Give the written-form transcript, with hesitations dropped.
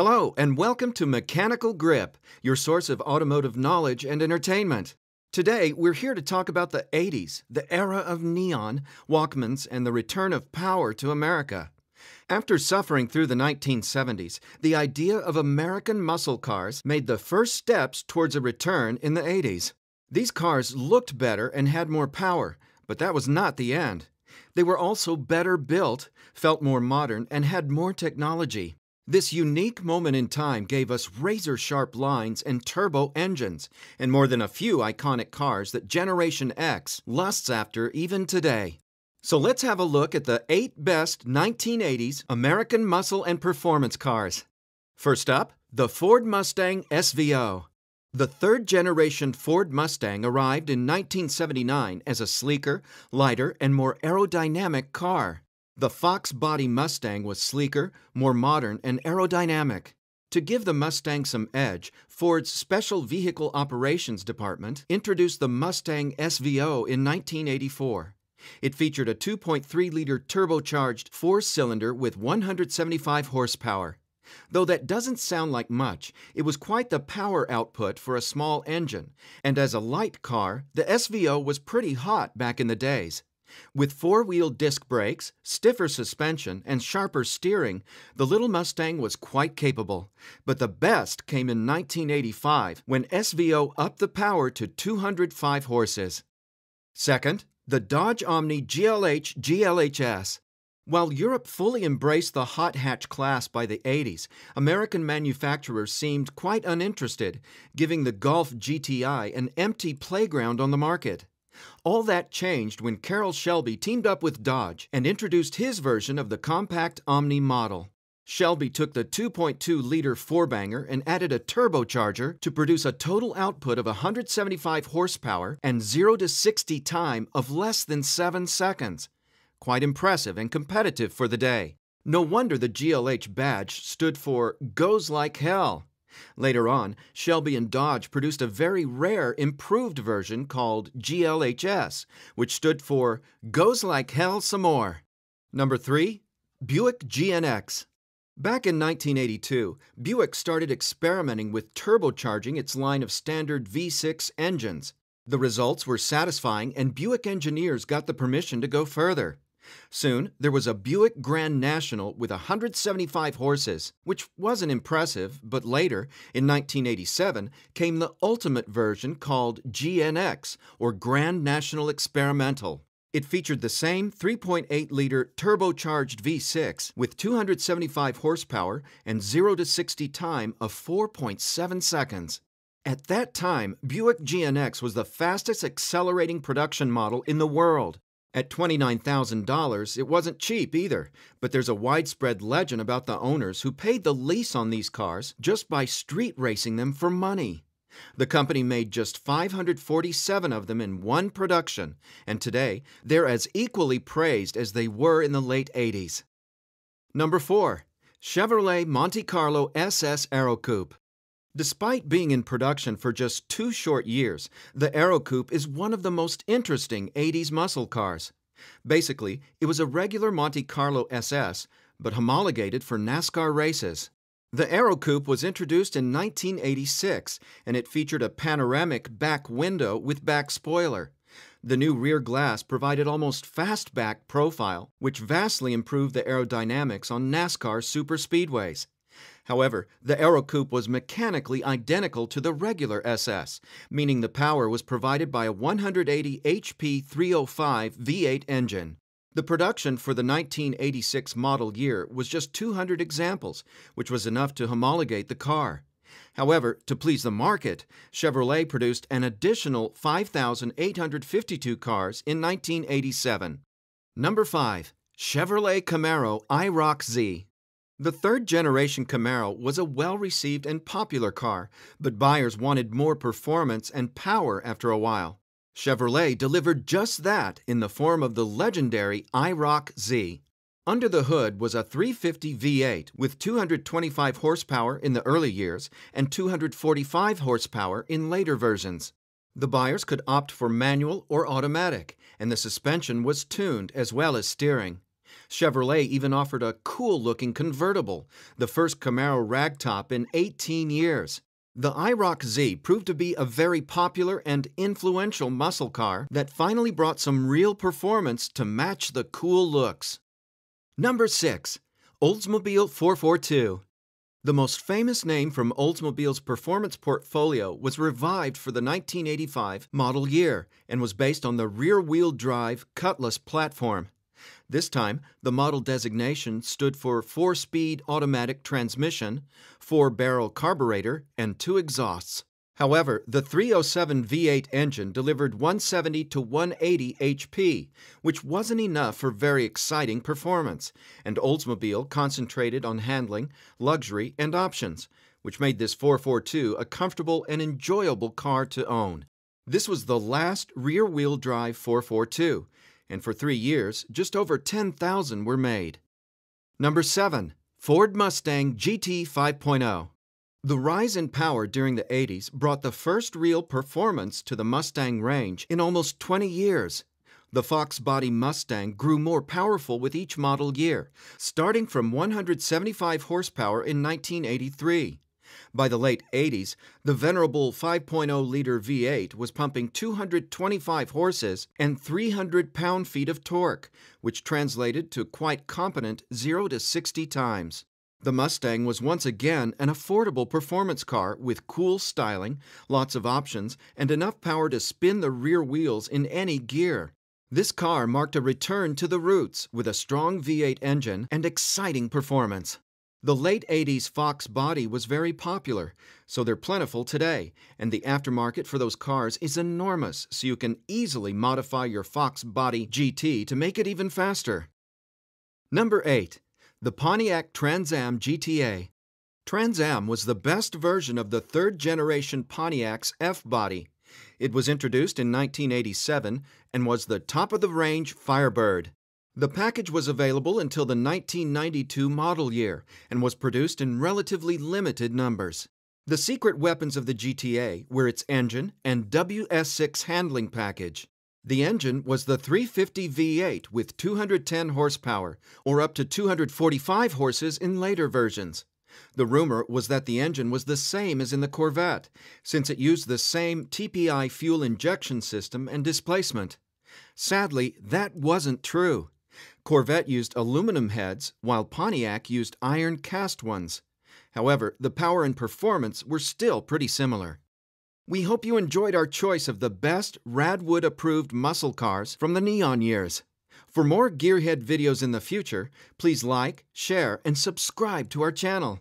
Hello, and welcome to Mechanical Grip, your source of automotive knowledge and entertainment. Today, we're here to talk about the 80s, the era of neon, Walkmans, and the return of power to America. After suffering through the 1970s, the idea of American muscle cars made the first steps towards a return in the 80s. These cars looked better and had more power, but that was not the end. They were also better built, felt more modern, and had more technology. This unique moment in time gave us razor-sharp lines and turbo engines, and more than a few iconic cars that Generation X lusts after even today. So let's have a look at the 8 best 1980s American muscle and performance cars. First up, the Ford Mustang SVO. The third-generation Ford Mustang arrived in 1979 as a sleeker, lighter, and more aerodynamic car. The Fox body Mustang was sleeker, more modern, and aerodynamic. To give the Mustang some edge, Ford's Special Vehicle Operations Department introduced the Mustang SVO in 1984. It featured a 2.3-liter turbocharged four-cylinder with 175 horsepower. Though that doesn't sound like much, it was quite the power output for a small engine, and as a light car, the SVO was pretty hot back in the days. With four-wheel disc brakes, stiffer suspension, and sharper steering, the little Mustang was quite capable. But the best came in 1985, when SVO upped the power to 205 horses. Second, the Dodge Omni GLH GLHS. While Europe fully embraced the hot hatch class by the 80s, American manufacturers seemed quite uninterested, giving the Golf GTI an empty playground on the market. All that changed when Carroll Shelby teamed up with Dodge and introduced his version of the compact Omni model. Shelby took the 2.2-liter four-banger and added a turbocharger to produce a total output of 175 horsepower and 0 to 60 time of less than 7 seconds. Quite impressive and competitive for the day. No wonder the GLH badge stood for Goes Like Hell. Later on, Shelby and Dodge produced a very rare improved version called GLHS, which stood for Goes Like Hell Some More. Number 3. Buick GNX. Back in 1982, Buick started experimenting with turbocharging its line of standard V6 engines. The results were satisfying, and Buick engineers got the permission to go further. Soon, there was a Buick Grand National with 175 horses, which wasn't impressive, but later, in 1987, came the ultimate version called GNX, or Grand National Experimental. It featured the same 3.8-liter turbocharged V6 with 275 horsepower and 0 to 60 time of 4.7 seconds. At that time, Buick GNX was the fastest accelerating production model in the world. At $29,000, it wasn't cheap either, but there's a widespread legend about the owners who paid the lease on these cars just by street racing them for money. The company made just 547 of them in one production, and today they're as equally praised as they were in the late 80s. Number 4. Chevrolet Monte Carlo SS Aerocoupe. Despite being in production for just 2 short years, the Aerocoupe is one of the most interesting 80s muscle cars. Basically, it was a regular Monte Carlo SS, but homologated for NASCAR races. The Aerocoupe was introduced in 1986, and it featured a panoramic back window with back spoiler. The new rear glass provided almost fastback profile, which vastly improved the aerodynamics on NASCAR superspeedways. However, the Aerocoupe was mechanically identical to the regular SS, meaning the power was provided by a 180 HP 305 V8 engine. The production for the 1986 model year was just 200 examples, which was enough to homologate the car. However, to please the market, Chevrolet produced an additional 5,852 cars in 1987. Number 5. Chevrolet Camaro IROC Z. The third-generation Camaro was a well-received and popular car, but buyers wanted more performance and power after a while. Chevrolet delivered just that in the form of the legendary IROC Z. Under the hood was a 350 V8 with 225 horsepower in the early years and 245 horsepower in later versions. The buyers could opt for manual or automatic, and the suspension was tuned as well as steering. Chevrolet even offered a cool-looking convertible, the first Camaro ragtop in 18 years. The IROC Z proved to be a very popular and influential muscle car that finally brought some real performance to match the cool looks. Number 6. Oldsmobile 442. The most famous name from Oldsmobile's performance portfolio was revived for the 1985 model year and was based on the rear-wheel drive Cutlass platform. This time, the model designation stood for 4-speed automatic transmission, 4-barrel carburetor, and 2 exhausts. However, the 307 V8 engine delivered 170 to 180 HP, which wasn't enough for very exciting performance, and Oldsmobile concentrated on handling, luxury, and options, which made this 442 a comfortable and enjoyable car to own. This was the last rear-wheel drive 442, and for 3 years, just over 10,000 were made. Number 7. Ford Mustang GT 5.0. The rise in power during the 80s brought the first real performance to the Mustang range in almost 20 years. The Fox body Mustang grew more powerful with each model year, starting from 175 horsepower in 1983. By the late 80s, the venerable 5.0-liter V8 was pumping 225 horses and 300 pound-feet of torque, which translated to quite competent 0 to 60 times. The Mustang was once again an affordable performance car with cool styling, lots of options, and enough power to spin the rear wheels in any gear. This car marked a return to the roots with a strong V8 engine and exciting performance. The late 80s Fox body was very popular, so they're plentiful today, and the aftermarket for those cars is enormous, so you can easily modify your Fox body GT to make it even faster. Number 8. The Pontiac Trans Am GTA. Trans Am was the best version of the third-generation Pontiac's F-body. It was introduced in 1987 and was the top-of-the-range Firebird. The package was available until the 1992 model year and was produced in relatively limited numbers. The secret weapons of the GTA were its engine and WS6 handling package. The engine was the 350 V8 with 210 horsepower, or up to 245 horses in later versions. The rumor was that the engine was the same as in the Corvette, since it used the same TPI fuel injection system and displacement. Sadly, that wasn't true. Corvette used aluminum heads, while Pontiac used iron cast ones. However, the power and performance were still pretty similar. We hope you enjoyed our choice of the best Radwood-approved muscle cars from the neon years. For more Gearhead videos in the future, please like, share, and subscribe to our channel.